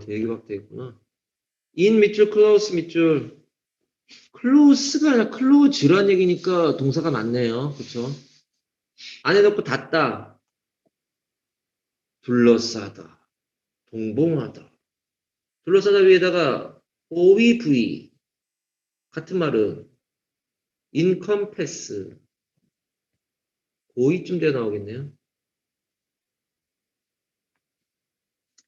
되게 박돼 있구나. in 밑줄, close 밑줄. close가 아니라 close란 얘기니까 동사가 맞네요. 그쵸? 안에 넣고 닫다. 둘러싸다. 동봉하다. 둘러싸다 위에다가 OVV. 같은 말은 encompass. 고이쯤 돼 나오겠네요.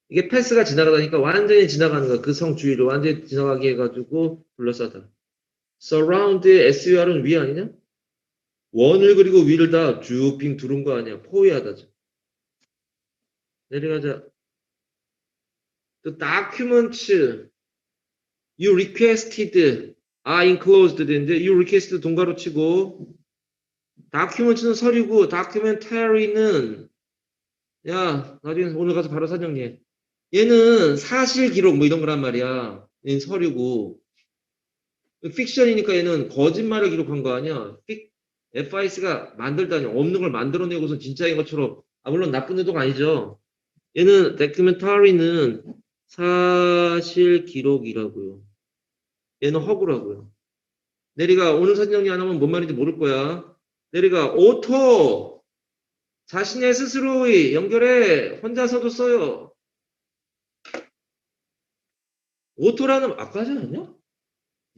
이게 패스가 지나가다니까 완전히 지나가는 거야. 그 성 주위를 완전히 지나가게 해가지고 둘러싸다. surround의 sur은 위 아니냐? 원을 그리고 위를 다 쭉 빙 두른 거 아니야. 포위하다죠. 내려가자. The documents you requested are enclosed 되는데 you requested 동가로 치고 documents는 서류고 documentary는 야 나중에 오늘 가서 바로 사정리해. 얘는 사실 기록 뭐 이런 거란 말이야. 얘는 서류고 픽션이니까 얘는 거짓말을 기록한 거 아니야. FIS가 만들다니 없는 걸 만들어내고서 진짜인 것처럼 물론 나쁜 의도가 아니죠. 얘는 documentary는 사실 기록이라고요. 얘는 허구라고요. 내리가 오늘 사진 정리 안 하면 뭔 말인지 모를 거야. 내리가 오토 자신의 스스로의 연결해 혼자서도 써요. 오토라는 아까 하지 않았냐?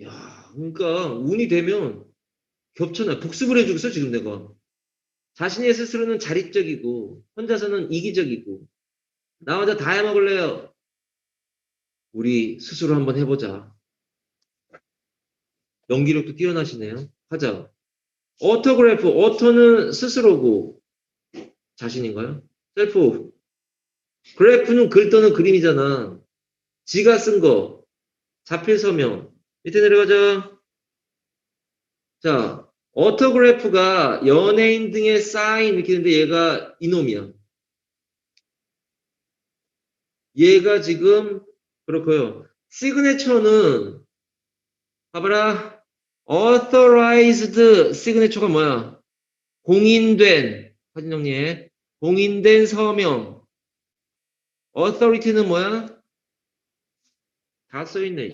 야, 그러니까 운이 되면 겹쳐나 복습을 해주겠어 지금 내가. 자신의 스스로는 자립적이고 혼자서는 이기적이고 나 혼자 다 해먹을래요. 우리 스스로 한번 해보자. 연기력도 뛰어나시네요. 하자. 오토그래프, 오토는 스스로고 자신인가요? 셀프. 그래프는 글 떠는 그림이잖아. 지가 쓴 거. 자필 서명. 밑에 내려가자. 자, 오토그래프가 연예인 등의 사인 이렇게 있는데 얘가 이놈이야. 얘가 지금 그렇고요. 시그네처는 봐봐라. authorized signature가 뭐야? 공인된 사진 정리해. 공인된 서명. authority는 뭐야? 다 써있네.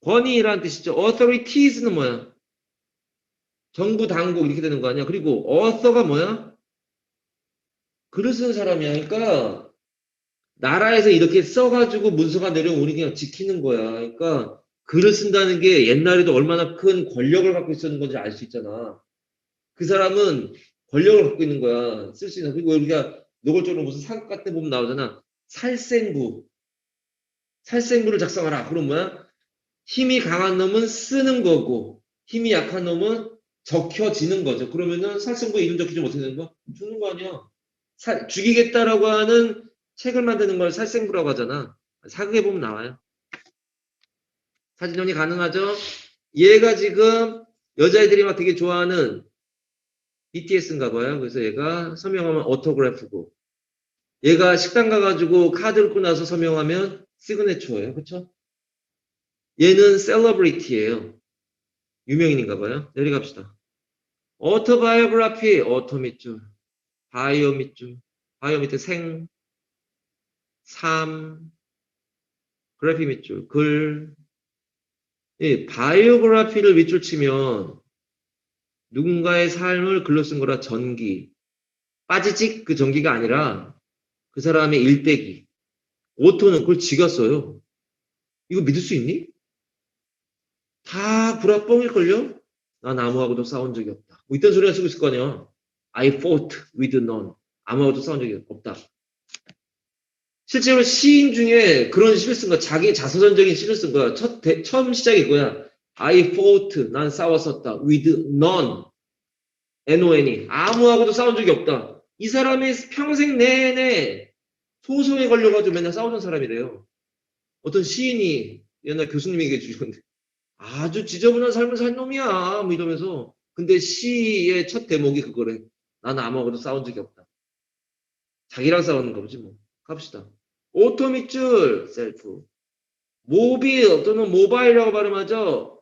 권위라는 뜻이죠. authorities는 뭐야? 정부 당국 이렇게 되는 거 아니야? 그리고 author가 뭐야? 글을 쓰는 사람이야. 그러니까 나라에서 이렇게 써가지고 문서가 내려오면 우리 그냥 지키는 거야. 그러니까 글을 쓴다는 게 옛날에도 얼마나 큰 권력을 갖고 있었는 건지 알 수 있잖아. 그 사람은 권력을 갖고 있는 거야. 쓸 수 있는. 그리고 우리가 노골적으로 무슨 사극 같은 데 보면 나오잖아. 살생부. 살생부를 작성하라. 그럼 뭐야? 힘이 강한 놈은 쓰는 거고 힘이 약한 놈은 적혀지는 거죠. 그러면은 살생부에 이름 적히지 못하게 되는 거? 죽는 거 아니야. 죽이겠다라고 하는 책을 만드는 걸 살생부라고 하잖아. 사극에 보면 나와요. 사진 정리 가능하죠? 얘가 지금 여자애들이 막 되게 좋아하는 BTS인가 봐요. 그래서 얘가 서명하면 오토그래프고 얘가 식당 가가지고 카드 읽고 나서 서명하면 시그네처예요. 그쵸? 얘는 셀러브리티예요. 유명인인가 봐요. 내려갑시다. 오토바이오그래피, 오토 밑줄, 바이오 밑줄, 바이오 밑에 생, 삶, 그래피 밑줄, 글. 이 바이오그래피를 밑줄 치면 누군가의 삶을 글로 쓴 거라 전기. 빠지직 그 전기가 아니라 그 사람의 일대기. 오토는 그걸 지가 써요. 이거 믿을 수 있니? 다 불합뻥일걸요? 난 아무하고도 싸운 적이 없다. 뭐 이딴 소리가 쓰고 있을 거 아니야. I fought with none. 아무하고도 싸운 적이 없다. 실제로 시인 중에 그런 시를 쓴 거야. 자기 자서전적인 시를 쓴 거야. 처음 시작이 그거야. I fought. 난 싸웠었다. with none. non이. 아무하고도 싸운 적이 없다. 이 사람이 평생 내내 소송에 걸려가지고 맨날 싸우는 사람이래요. 어떤 시인이 옛날 교수님이 얘기해 주셨는데 아주 지저분한 삶을 산 놈이야. 뭐 이러면서. 근데 시의 첫 대목이 그거래. 나는 아무하고도 싸운 적이 없다. 자기랑 싸우는 거지 뭐. 갑시다. 오토 밑줄 셀프. 모빌 또는 모바일이라고 발음하죠.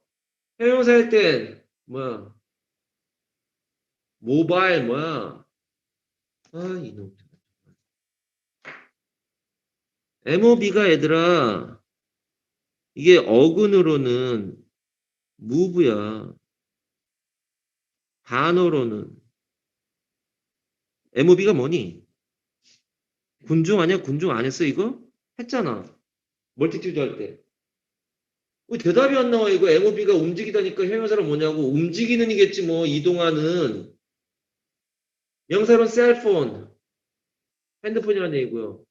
형용사 할 땐 뭐야? 모바일 뭐야? 아 이놈. MOB가 얘들아, 이게 어근으로는 move야. 단어로는. MOB가 뭐니? 군중 아니야? 군중 안 했어, 이거? 했잖아. 멀티튜드 할 때. 왜 대답이 안 나와, 이거? MOB가 움직이다니까 형용사로 뭐냐고. 움직이는 이겠지, 뭐, 이동하는. 명사로는 셀폰. 핸드폰이라는 얘기고요.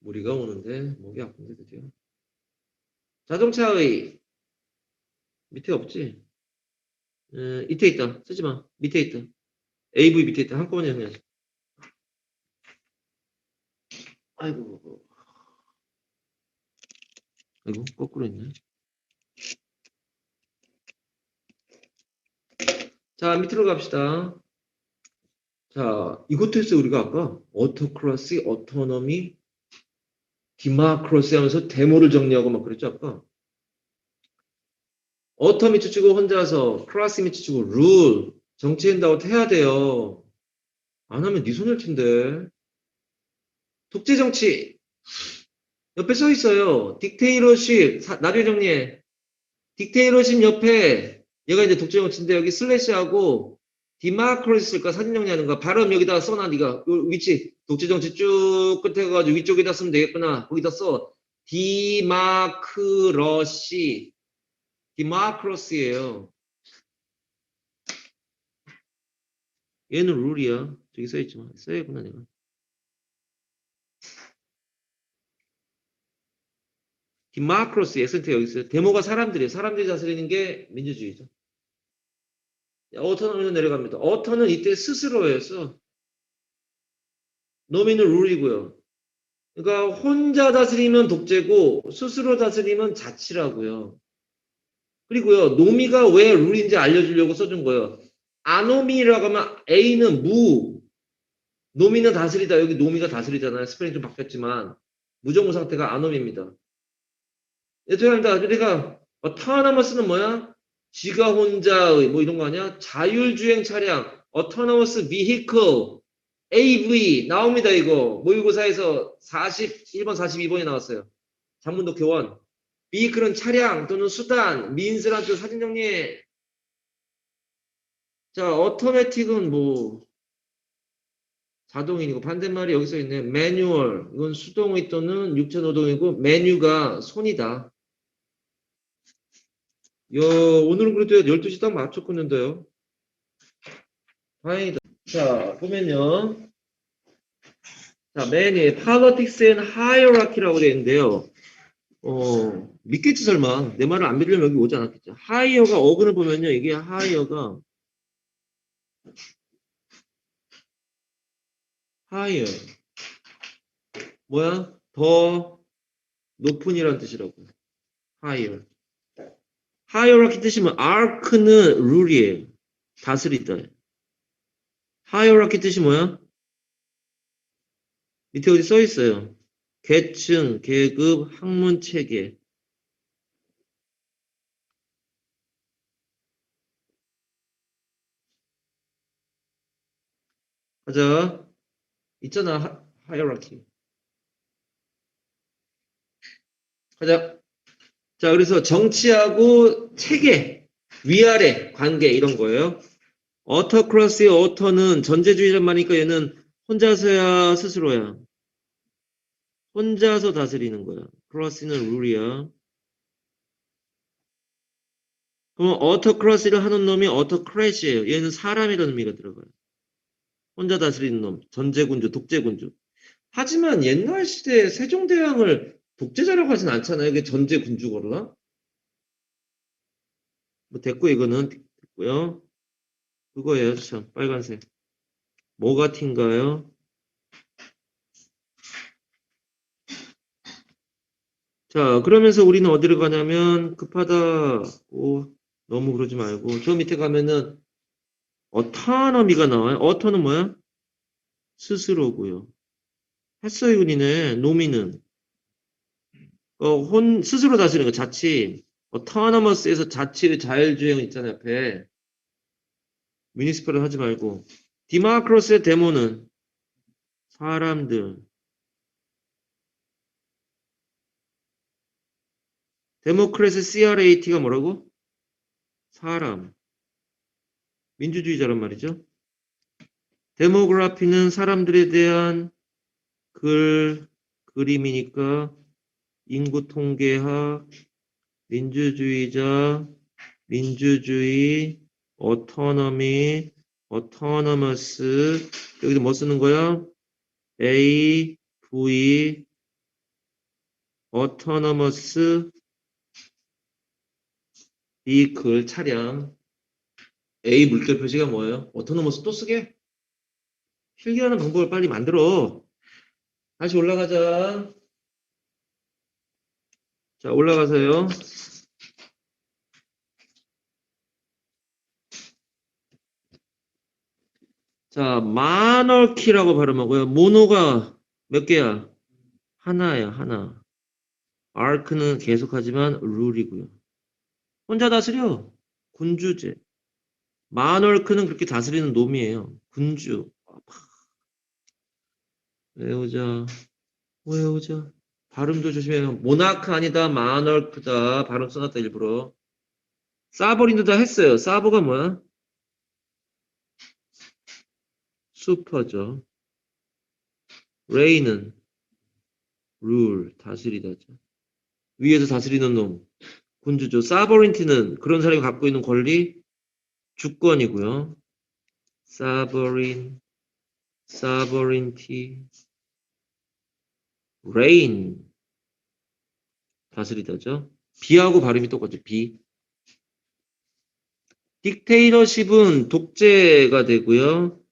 무리가 오는데, 목이 아픈데, 드디어. 자동차의, 밑에 없지? 밑에 있다. 쓰지 마. 밑에 있다. AV 밑에 있다. 한꺼번에 정리하자. 아이고, 아이고, 거꾸로 있네. 자, 밑으로 갑시다. 자, 이것도 했어요, 우리가 아까. 어토크라시, 어토노미, 디마크로시 하면서 데모를 정리하고 막 그랬죠, 아까. 어터 밑줄 치고 혼자서, 크라시 밑줄 치고, 룰, 정치인다고 해야 돼요. 안 하면 네 손일 텐데. 독재 정치. 옆에 써 있어요. 딕테이러십, 나중에 정리해. 딕테이러십 옆에, 얘가 이제 독재 정치인데 여기 슬래시하고, 디마크로시 쓸까? 사진 정리하는 거. 발음 여기다가 써놔, 네가. 요 위치, 독재 정치 쭉 끝에 가가지고 위쪽에다 쓰면 되겠구나. 거기다 써. 디마크러시. 디마크로시예요. 얘는 룰이야. 저기 써있지만. 써야겠구나, 내가. 디마크로시, 액센트 여기 있어요. 데모가 사람들이에요. 사람들이 다스리는 게 민주주의죠. 어터는 내려갑니다. 어터는 이때 스스로였어. 노미는 룰이고요. 그러니까 혼자 다스리면 독재고 스스로 다스리면 자치라고요. 그리고요. 노미가 왜 룰인지 알려주려고 써준 거예요. 아노미라고 하면 A는 무, 노미는 다스리다. 여기 노미가 다스리잖아요. 스펠링 좀 바뀌었지만 무정부 상태가 아노미입니다. 죄송합니다. 그러니까 어타너머스는 뭐야? 지가 혼자의 뭐 이런 거 아니야? 자율주행 차량, autonomous vehicle, AV 나옵니다. 이거 모의고사에서 41번, 42번이 나왔어요. 장문도 교원. vehicle은 차량 또는 수단, means란 뜻 사진 정리해. 자, automatic은 뭐 자동인이고 반대말이 여기 써 있네. manual 이건 수동의 또는 육체 노동이고 메뉴가 손이다. 오늘은 그래도 12시 딱 맞췄겠는데요. 다행이다. 자, 보면요. 자, 맨 위에 politics and hierarchy라고 되어 있는데요. 믿겠지, 설마. 내 말을 안 믿으려면 여기 오지 않았겠죠. hier가 어근을 보면요. 이게 hier가 higher. 뭐야? 더 높은이란 뜻이라고. higher. hierarchy 뜻이 뭐, arc는 룰이에요. 다스리다. hierarchy 뜻이 뭐야? 밑에 어디 써 있어요. 계층, 계급, 학문, 체계. 가자. 있잖아, hierarchy. 가자. 자, 그래서 정치하고 체계, 위아래 관계 이런 거예요. 어터크러스의 어터는 전제주의란 말이니까 얘는 혼자서야 스스로야. 혼자서 다스리는 거야. 크러스는 룰이야. 그럼 어터크러스를 하는 놈이 어터크래시예요. 얘는 사람이라는 의미가 들어가요. 혼자 다스리는 놈, 전제군주, 독재군주. 하지만 옛날 시대에 세종대왕을 독재자라고 하진 않잖아요. 이게 전제군주거나. 뭐 됐고 이거는 됐고요. 그거예요, 참 빨간색. 뭐가 틴가요? 자, 그러면서 우리는 어디를 가냐면 급하다고 너무 그러지 말고 저 밑에 가면은 어타너미가 나와요. 어터는 뭐야? 스스로고요. 햇서이군이네. 노미는 스스로 다스리는 거 자치. 어타너머스에서 자치의 자율주행 있잖아요. 옆에 미니스퍼를 하지 말고 디마크로스의 데모는 사람들. 데모크레스 CRAT가 뭐라고? 사람. 민주주의자란 말이죠. 데모그래피는 사람들에 대한 그림이니까 인구 통계학, 민주주의자, 민주주의, 어토너미, 어토너머스. 여기도 뭐 쓰는 거야? A, V, 어토너머스, 비클, 차량. A 물결 표시가 뭐예요? 어토너머스 또 쓰게? 필기하는 방법을 빨리 만들어. 다시 올라가자. 자, 올라가세요. 자, 마널키라고 발음하고요. 모노가 몇 개야? 하나야, 하나. 아크는 계속하지만 룰이고요. 혼자 다스려. 군주제. 마널크는 그렇게 다스리는 놈이에요. 군주. 외우자. 외우자. 발음도 조심해요. 모나크 아니다. 마널크다. 발음 써놨다 일부러. 사버린도 다 했어요. 사버가 뭐야? 슈퍼죠. 레이는 룰, 다스리다죠. 위에서 다스리는 놈. 군주죠. 사버린티는 그런 사람이 갖고 있는 권리, 주권이고요. 사버린티, 레인, 다스리다죠. 비하고 발음이 똑같죠. 비. 딕테이터십은 독재가 되고요.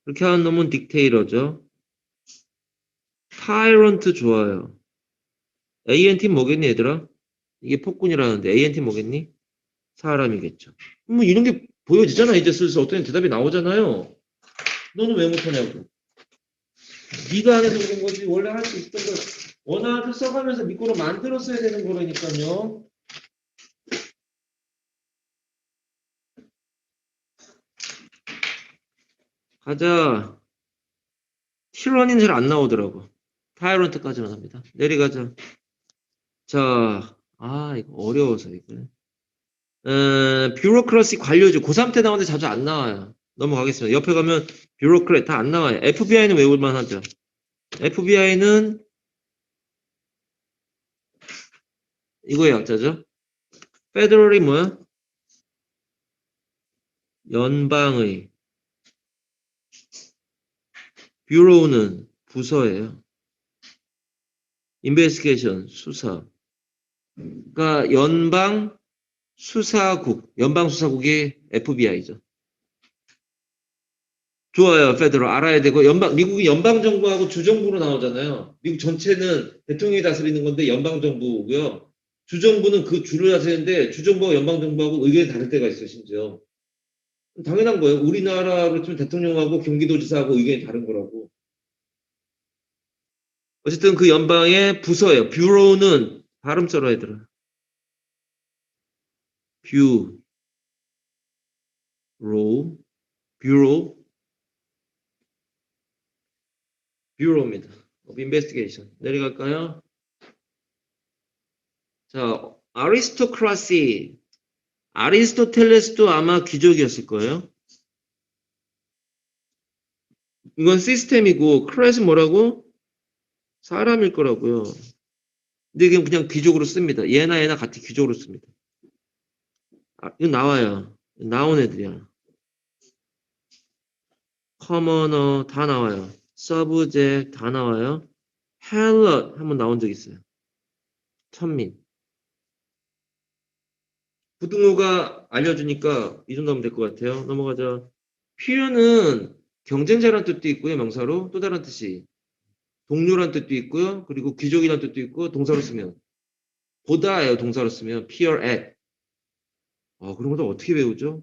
그렇게 하는 놈은 딕테이터죠. 타이런트 좋아요. ANT 뭐겠니 얘들아? 이게 폭군이라는데 ANT 뭐겠니? 사람이겠죠. 뭐 이런 게 보여지잖아. 이제 슬슬 어떤 대답이 나오잖아요. 너는 왜 못하냐고. 네가 안 해서 그런 거지. 원래 할 수 있던 걸 원화를 써가면서 미꾸로 만들었어야 되는 거라니까요. 가자. 티러니는 잘 안 나오더라고. 타이런트까지만 합니다. 내려가자. 자, 이거 어려워서 이거. 뷰로크러시 관료죠. 고3 때 나오는데 자주 안 나와요. 넘어가겠습니다. 옆에 가면 뷰로크래 다 안 나와요. FBI는 외울만 하죠. FBI는 이거의 약자죠. 페더럴이 뭐야? 연방의. 뷰로우는 부서예요. 인베스티게이션, 수사. 그러니까 연방 수사국이 FBI죠. 좋아요, 페더럴 알아야 되고 미국이 연방 정부하고 주정부로 나오잖아요. 미국 전체는 대통령이 다스리는 건데 연방 정부고요. 주정부는 그 주를 다스리는데 주정부와 연방 정부하고 의견이 다를 때가 있어요, 심지어. 당연한 거예요. 우리나라로 치면 대통령하고 경기도지사하고 의견이 다른 거라고. 어쨌든 그 연방의 부서예요. 뷰로는 발음 써라 얘들아. 뷰로, 뷰로입니다. of investigation. 내려갈까요? 자, 아리스토크라시. 아리스토텔레스도 아마 귀족이었을 거예요. 이건 시스템이고, 크라스는 뭐라고? 사람일 거라고요. 근데 이게 그냥 귀족으로 씁니다. 얘나 같이 귀족으로 씁니다. 이거 나와요. 나온 애들이야. 커머너 다 나와요. 서브젝 다 나와요. 헬럿 한번 나온 적 있어요. 천민. 부등호가 알려주니까 이 정도 하면 될 것 같아요. 넘어가자. 필요는 경쟁자란 뜻도 있고요. 명사로 또 다른 뜻이 동료란 뜻도 있고요. 그리고 귀족이란 뜻도 있고 동사로 쓰면 보다예요. 동사로 쓰면 peer at. 그런 걸 어떻게 배우죠?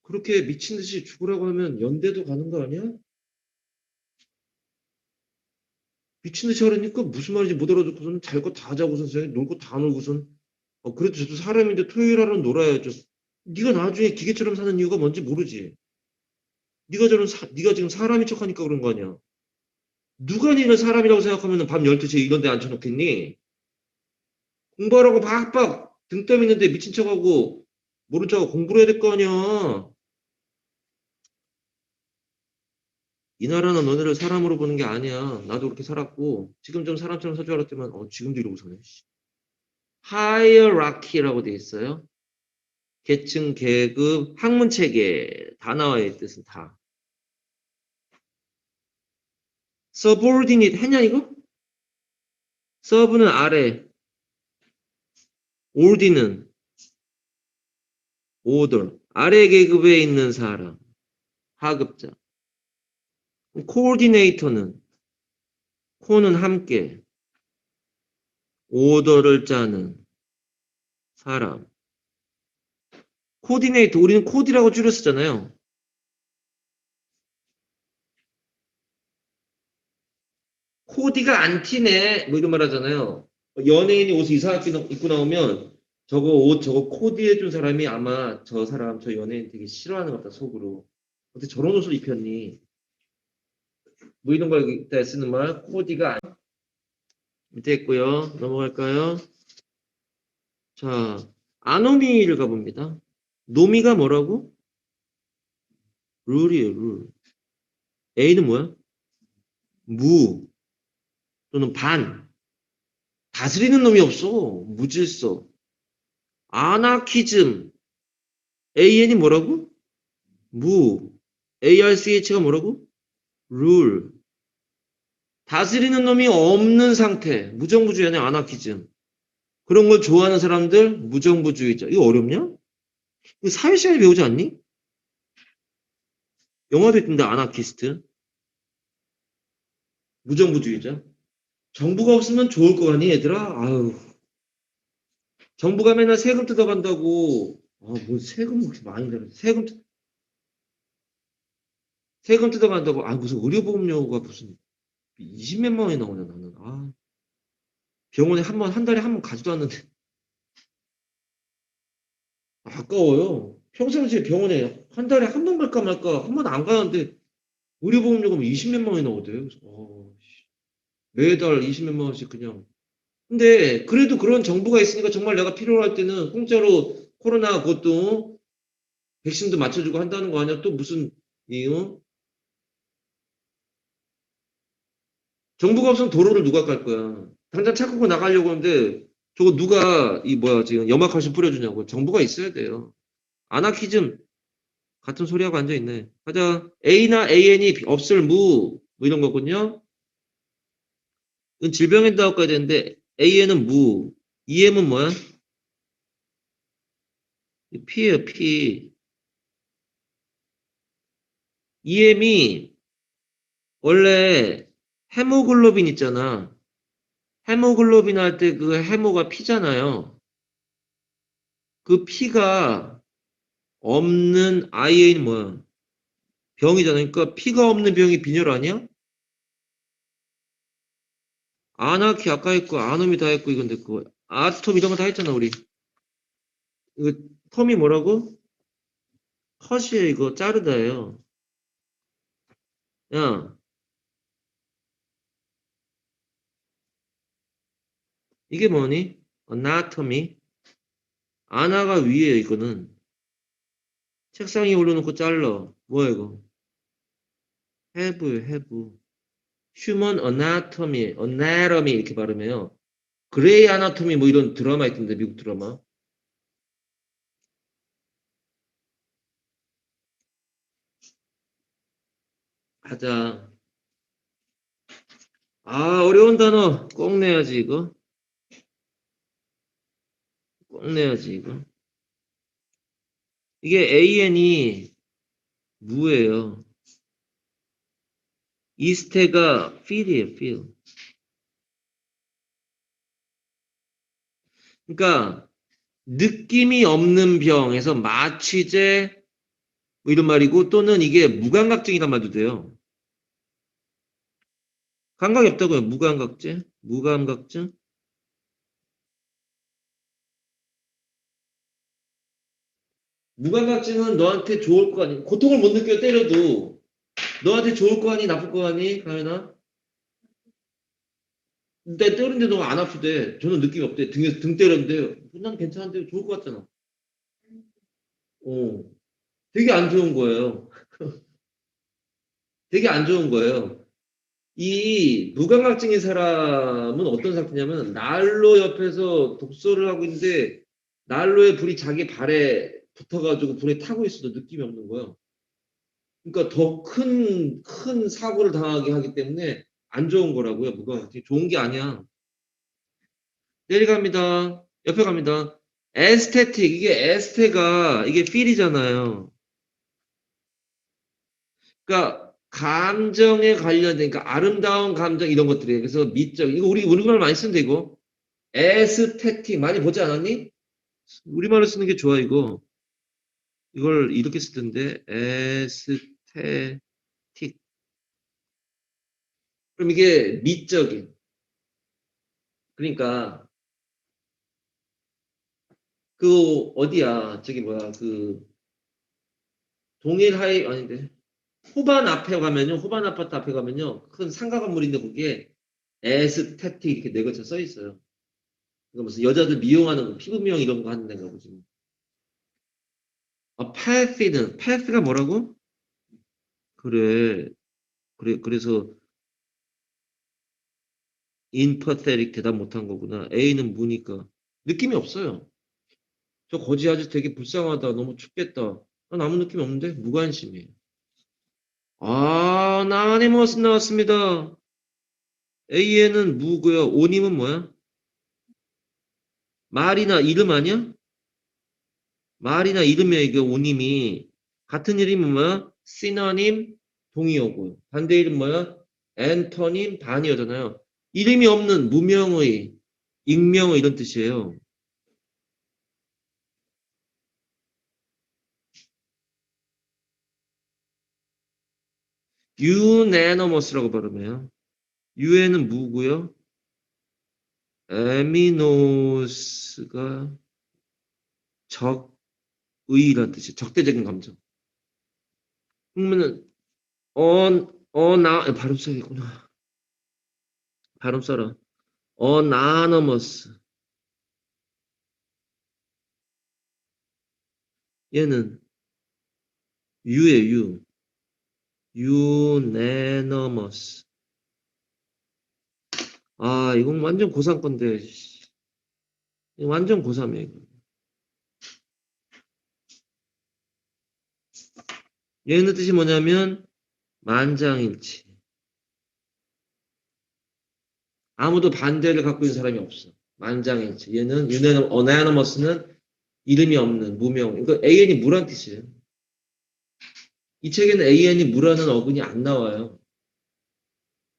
그렇게 미친 듯이 죽으라고 하면 연대도 가는 거 아니야? 미친 듯이 하려니까 무슨 말인지 못 알아듣고서는 잘 거 다 자고선 놀 거 다 놀고선 그래도 저도 사람인데 토요일 하루는 놀아야죠. 네가 나중에 기계처럼 사는 이유가 뭔지 모르지. 네가 지금 사람인 척하니까 그런 거 아니야. 누가 니를 사람이라고 생각하면 밤 12시에 이런 데 앉혀놓겠니? 공부하라고 박박 등 떠있는데 미친 척하고 모른 척하고 공부를 해야 될 거 아니야. 이 나라는 너네를 사람으로 보는 게 아니야. 나도 그렇게 살았고 지금 좀 사람처럼 살 줄 알았지만 지금도 이러고 사네. hierarchy라고 돼 있어요. 계층, 계급, 학문 체계 다 나와 있는 뜻은 다. subordinate 했냐 이거? sub는 아래, ord는 order 아래 계급에 있는 사람 하급자. coordinator는 co는 함께, order를 짜는 사람. 코디네이터 우리는 코디라고 줄여 쓰잖아요. 코디가 안 티네 뭐 이런 말 하잖아요. 연예인이 옷을 이상하게 입고 나오면 저거 옷 저거 코디해준 사람이 아마 저 사람 저 연예인 되게 싫어하는 것 같다 속으로. 어떻게 저런 옷을 입혔니? 뭐 이런 걸 이따 쓰는 말 코디가 밑에 있고요. 넘어갈까요? 자 아노미를 가봅니다. 노미가 뭐라고? 룰이에요 룰. A는 뭐야? 무 또는 반. 다스리는 놈이 없어. 무질서. 아나키즘. AN이 뭐라고? 무. ARCH가 뭐라고? 룰. 다스리는 놈이 없는 상태. 무정부주의 아니야, 아나키즘. 그런 걸 좋아하는 사람들, 무정부주의자. 이거 어렵냐? 이거 사회 시간에 배우지 않니? 영화도 있던데, 아나키스트. 무정부주의자. 정부가 없으면 좋을 거 아니, 얘들아? 아유. 정부가 맨날 세금 뜯어간다고. 뭐 세금 그렇게 많이 내려. 세금 뜯어간다고. 무슨 의료보험료가 무슨 20몇만 원이 나오냐, 나는. 병원에 한 달에 한 번 가지도 않는데. 아까워요. 평상시에 병원에 한 달에 한 번 갈까 말까, 한 번 안 가는데, 의료보험료가 20몇만 원이 나오대요. 그래서, 매달 20몇만 원씩 그냥. 근데, 그래도 그런 정부가 있으니까 정말 내가 필요로 할 때는 공짜로 코로나 그것도 백신도 맞춰주고 한다는 거 아니야? 또 무슨 이유? 정부가 없으면 도로를 누가 깔 거야? 당장 차 끌고 나가려고 하는데, 저거 누가, 지금 염화칼슘 뿌려주냐고. 정부가 있어야 돼요. 아나키즘, 같은 소리하고 앉아있네. 가자. A나 AN이 없을 뭐 이런 거군요. 이건 질병에다 갖고 야 되는데, AN은 무, EM은 뭐야? P예요, P. EM이 원래 헤모글로빈 있잖아. 헤모글로빈 할 때 그 헤모가 P잖아요. 그 P가 없는 IA는 뭐야? 병이잖아. 그러니까 피가 없는 병이 빈혈 아니야? 아나키 아까 했고 아놈이 다 했고 이건 됐고 아톰 이런 거 다 했잖아 우리. 이거 텀이 뭐라고? 컷이에요 이거 자르다예요. 야 이게 뭐니? 어나토미 아나가 위에 이거는 책상 위에 올려놓고 잘라. 뭐야 이거? have 휴먼 어나토미 이렇게 발음해요. 그레이 아나토미 뭐 이런 드라마 있던데 미국 드라마. 하자. 어려운 단어 꼭 내야지 이거. 꼭 내야지 이거. 이게 AN이 무예요. 이스테가 feel이에요, feel. 그러니까 느낌이 없는 병에서 마취제 뭐 이런 말이고 또는 이게 무감각증이란 말도 돼요. 감각이 없다고요. 무감각증, 무감각증. 무감각증은 너한테 좋을 거 아니에요. 고통을 못 느껴 때려도 너한테 좋을 거 아니, 나쁠 거 아니, 가연아? 내 때리는데 너 안 아프대. 저는 느낌이 없대. 등에서 등 때렸는데, 난 괜찮은데 좋을 것 같잖아. 어, 되게 안 좋은 거예요. 되게 안 좋은 거예요. 이 무감각증인 사람은 어떤 상태냐면, 난로 옆에서 독서를 하고 있는데, 난로에 불이 자기 발에 붙어가지고 불에 타고 있어도 느낌이 없는 거예요. 그러니까 더 큰 사고를 당하게 하기 때문에 안 좋은 거라고요, 무감각증이. 좋은 게 아니야. 내려갑니다. 옆에 갑니다. 에스테틱, 이게 에스테가, 이게 필이잖아요. 그러니까, 감정에 관련된, 그러니까 아름다운 감정, 이런 것들이에요. 그래서 미적, 이거 우리 우리말 많이 쓰는데, 이거. 에스테틱, 많이 보지 않았니? 우리말로 쓰는 게 좋아, 이거. 이걸 이렇게 쓸 텐데, 에스테틱. 그럼 이게 미적인. 그러니까, 그, 어디야, 저기 뭐야, 그, 동일 하이, 아닌데. 호반 앞에 가면요, 호반 아파트 앞에 가면요, 큰 상가 건물인데 거기에 에스테틱 이렇게 네 글자 써 있어요. 그러니까 무슨 여자들 미용하는 거, 피부 미용 이런 거 하는 데가 보지. 아, 패스는 패스가 뭐라고? 그래, 그래서 인퍼세릭 대답 못한 거구나. A는 무니까 느낌이 없어요. 저 거지 아주 되게 불쌍하다. 너무 춥겠다. 난 아무 느낌 없는데 무관심이에요. 아, 나니머스 나왔습니다. A에는 무고요. 오님은 뭐야? 말이나 이름 아니야? 말이나 이름이야, 이게 오님이. 같은 이름이 뭐야? 시너님, 동의어고요. 반대 이름 뭐야? 엔터님, 반이어잖아요. 이름이 없는 무명의, 익명의 이런 뜻이에요. unanimous라고 발음해요. 유에는 무고요. 에미노스가 적의란 뜻이에요. 적대적인 감정. 그러면은 발음 써야겠구나. 발음 써라. anonymous. 얘는 유에 유. unanimous. 아, 이건 완전 고3 건데. 이거 완전 고3이야, 이거. 얘는 뜻이 뭐냐면, 만장일치. 아무도 반대를 갖고 있는 사람이 없어. 만장일치. 얘는, unanimous는 이름이 없는, 무명. 이거 AN이 무란 뜻이에요. 이 책에는 AN이 무라는 어근이 안 나와요.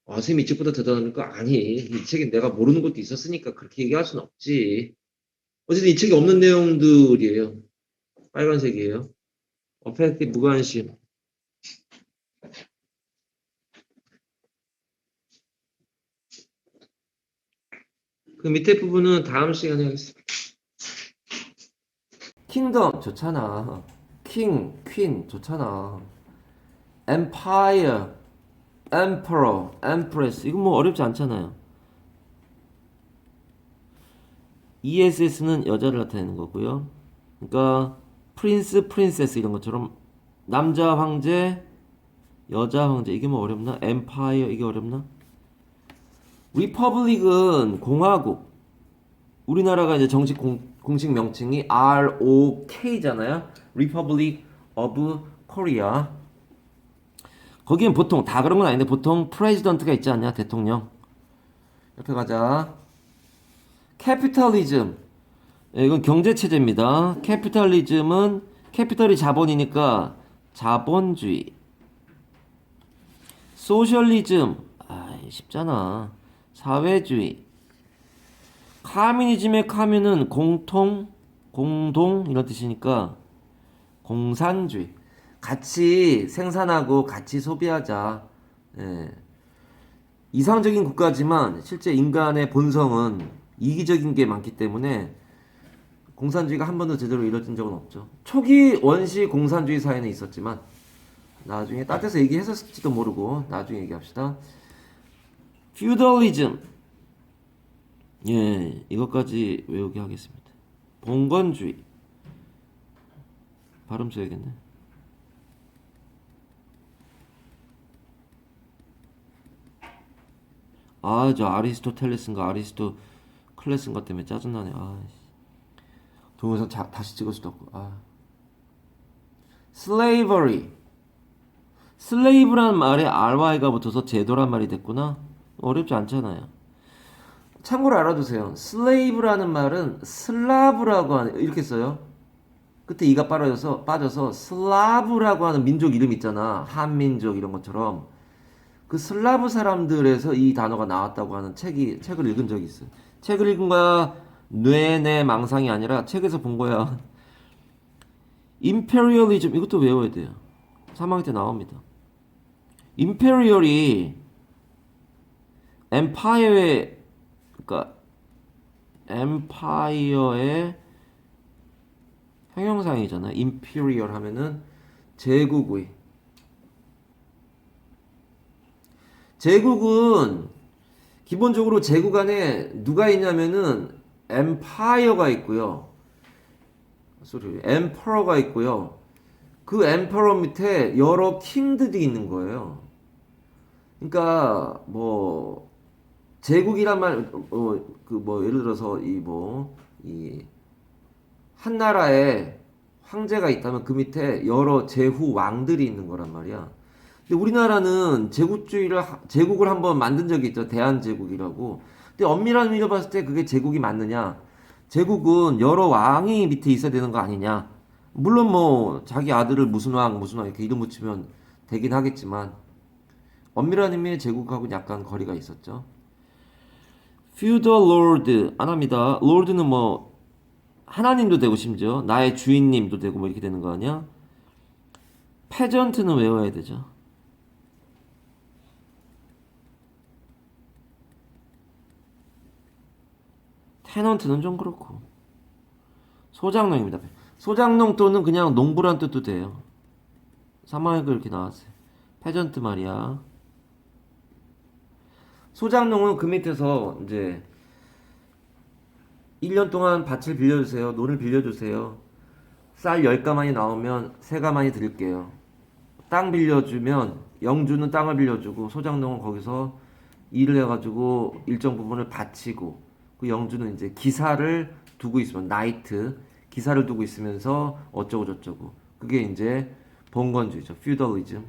아, 선생님 이 책보다 대단합니까? 아니, 이 책엔 내가 모르는 것도 있었으니까 그렇게 얘기할 수는 없지. 어쨌든 이 책에 없는 내용들이에요. 빨간색이에요. 어펙트 무관심. 그 밑에 부분은 다음 시간에 하겠습니다. 킹덤 좋잖아. 킹, 퀸 좋잖아. 엠파이어, 엠퍼러, 엠프레스 이건 뭐 어렵지 않잖아요. ESS는 여자를 나타내는 거고요. 그러니까 프린스, 프린세스 이런 것처럼 남자 황제, 여자 황제 이게 뭐 어렵나? 엠파이어 이게 어렵나? 리퍼블릭은 공화국. 우리나라가 이제 정식 공식 명칭이 ROK잖아요. Republic of Korea. 거기엔 보통 다 그런 건 아닌데 보통 프레지던트가 있지 않냐? 대통령. 옆에 가자. 캐피탈리즘. 이건 경제 체제입니다. 캐피탈리즘은 캐피탈이 자본이니까 자본주의. 소셜리즘. 아, 쉽잖아. 사회주의. 카뮤니즘의 카뮤는 공동 이런 뜻이니까 공산주의. 같이 생산하고 같이 소비하자. 예. 이상적인 국가지만 실제 인간의 본성은 이기적인 게 많기 때문에 공산주의가 한 번도 제대로 이루어진 적은 없죠. 초기 원시 공산주의 사회는 있었지만 나중에 딴 데서 얘기했었을지도 모르고 나중에 얘기합시다. feudalism. 예, 이것까지 외우게 하겠습니다. 봉건주의. 발음 써야겠네. 아, 저 아리스토텔레스인가 아리스토클레스인가 때문에 짜증나네. 아, 동영상 다시 찍을 수도 없고. 아. slavery. 슬레이브라는 말에 ry가 붙어서 제도란 말이 됐구나. 어렵지 않잖아요. 참고로 알아두세요. 슬레이브라는 말은 슬라브라고 하는, 이렇게 써요. 그때 이가 빠져서 슬라브라고 하는 민족 이름 있잖아. 한민족 이런 것처럼. 그 슬라브 사람들에서 이 단어가 나왔다고 하는 책을 읽은 적이 있어요. 책을 읽은 거야. 뇌내 망상이 아니라 책에서 본 거야. 임페리얼리즘, 이것도 외워야 돼요. 3학년 때 나옵니다. 임페리얼이 엠파이어의, 그러니까 엠파이어의 형용사이잖아. 임페리얼 하면은 제국의. 제국은 기본적으로 제국 안에 누가 있냐면은 엠파이어가 있고요. 엠퍼러가 있고요. 그 엠퍼러 밑에 여러 킹들이 있는 거예요. 그러니까 뭐 제국이란 말, 예를 들어서 이 한 나라에 황제가 있다면 그 밑에 여러 제후 왕들이 있는 거란 말이야. 근데 우리나라는 제국을 한번 만든 적이 있죠. 대한제국이라고. 근데 엄밀한 의미로 봤을 때 그게 제국이 맞느냐? 제국은 여러 왕이 밑에 있어야 되는 거 아니냐? 물론 뭐 자기 아들을 무슨 왕 이렇게 이름 붙이면 되긴 하겠지만 엄밀한 의미의 제국하고는 약간 거리가 있었죠. feudal lord 안 합니다. lord는 뭐 하나님도 되고 심지어 나의 주인님도 되고 뭐 이렇게 되는 거 아니야? peasant는 외워야 되죠. tenant는 좀 그렇고. 소장농입니다. 소장농 또는 그냥 농부란 뜻도 돼요. 3학년 이렇게 나왔어요. peasant 말이야. 소장농은 그 밑에서 이제 1년 동안 밭을 빌려주세요. 논을 빌려주세요. 쌀 10가만이 나오면 3가만이 드릴게요. 땅 빌려주면 영주는 땅을 빌려주고 소장농은 거기서 일을 해가지고 일정 부분을 바치고 그 영주는 이제 기사를 두고 있으면 나이트 기사를 두고 있으면서 어쩌고 저쩌고 그게 이제 봉건주의죠. feudalism.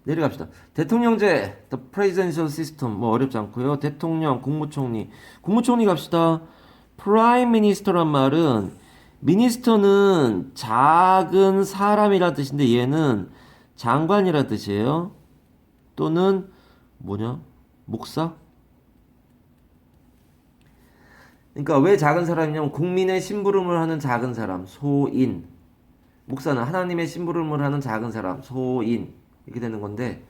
내려갑시다. 대통령제, the presidential system, 뭐 어렵지 않고요. 대통령, 국무총리, 국무총리 갑시다. prime minister란 말은 minister는 작은 사람이라 뜻인데 얘는 장관이라 뜻이에요. 또는 뭐냐? 목사? 그러니까 왜 작은 사람이냐면 국민의 심부름을 하는 작은 사람, 소인. 목사는 하나님의 심부름을 하는 작은 사람, 소인. 이렇게 되는 건데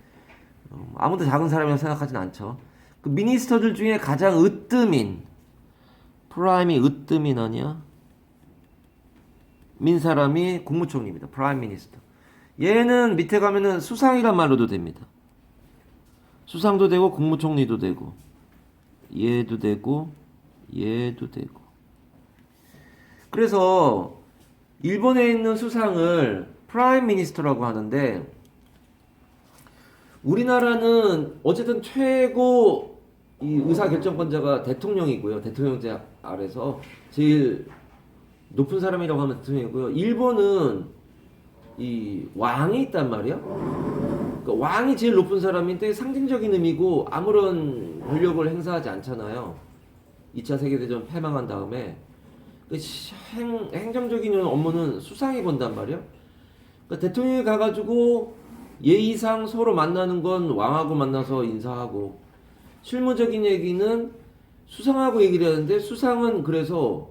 아무도 작은 사람이라고 생각하진 않죠. 그 미니스터들 중에 가장 으뜸인 프라임이 으뜸인 아니야? 민 사람이 국무총리입니다. 프라임 미니스터. 얘는 밑에 가면은 수상이란 말로도 됩니다. 수상도 되고 국무총리도 되고 얘도 되고 얘도 되고. 그래서 일본에 있는 수상을 프라임 미니스터라고 하는데 우리나라는 어쨌든 최고 이 의사결정권자가 대통령이고요. 대통령제 아래서 제일 높은 사람이라고 하면 대통령이고요. 일본은 이 왕이 있단 말이야. 그러니까 왕이 제일 높은 사람인데 상징적인 의미고 아무런 권력을 행사하지 않잖아요. 2차 세계대전 패망한 다음에 행정적인 업무는 수상이 본단 말이야. 그러니까 대통령이 가가지고 예의상 서로 만나는 건 왕하고 만나서 인사하고 실무적인 얘기는 수상하고 얘기를 하는데 수상은 그래서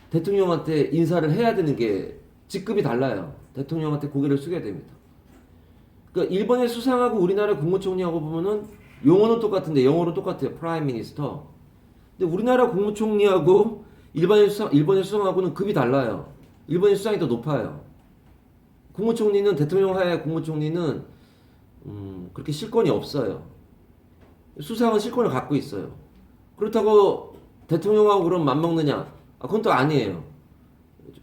대통령한테 인사를 해야 되는 게 직급이 달라요. 대통령한테 고개를 숙여야 됩니다. 그러니까 일본의 수상하고 우리나라 국무총리하고 보면은 용어는 똑같은데 영어로 똑같아요. 프라임 미니스터. 근데 우리나라 국무총리하고 일본의 수상하고는 급이 달라요. 일본의 수상이 더 높아요. 국무총리는 대통령 하에 국무총리는 그렇게 실권이 없어요. 수상은 실권을 갖고 있어요. 그렇다고 대통령하고 그럼 맞먹느냐? 그건 또 아니에요.